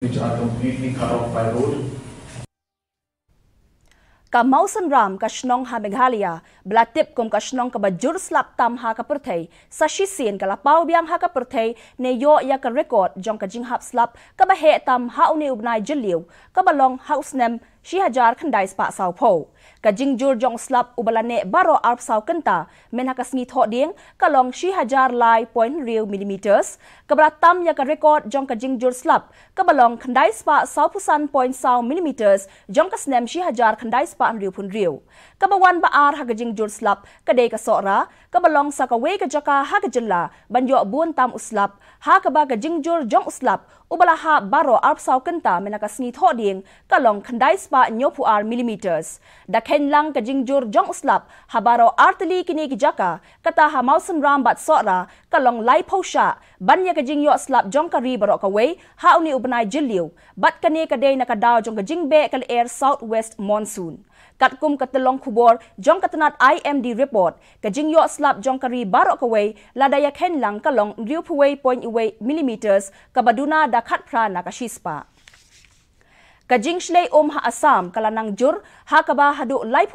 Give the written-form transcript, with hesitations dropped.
which are completely cut off by road. Ka Mausan Ram ka Shnong ha Meghalaya, belatip kum ka Shnong ka bajur slap tam ha ka perthei, sa Shisien ka lapau biang ha ka perthei, ne yo ya ka record jong ka jinghap slap, ka bahe tam ha uni ubnai jeliu, ka balong ha usnem, shi hajar khandai spa sau po. Ka jingjur jong slap ubalane baro arp sau kenta, men ha ka sngi tho ding, ka long shi hajar lai point real millimeters, ka beratam ya ka record jong ka jingjur slap, ka balong khandai spa sau pusan point sau millimeters, jong ka snem shi hajar khandai spa riu pun riu. Ka bawan ba ar ha ka jingjur slap, ka dei ka sora, ka balong sa ka we ka jaka ha ka jela, banyo bun tam uslap, ha ka ba ka jingjur jong uslap, ubala ha baro arp sau kenta men ha ka sngi tho ding, ka long khandai spa nyopu ar millimeters. Da ken lang ka jingjur jong uslap, habaro arteli kini ki jaka, kata ha Mausan Ram bat sora, kalong lai posha, banya ka jingyo slap jong ka ri baro ka way, ha uni ubnai jiliu, bat kane ka day na ka daw jong ka jingbe kal air southwest monsoon. Katkum katalong kubor, jong katanat IMD report, ka jingyo slap jong ka ri baro ka way, ladaya ken lang kalong riu puway point away millimeters, kabaduna da katpra na ka shispa. Kajing shlay ha Assam kalanang jur ha kaba hadu lai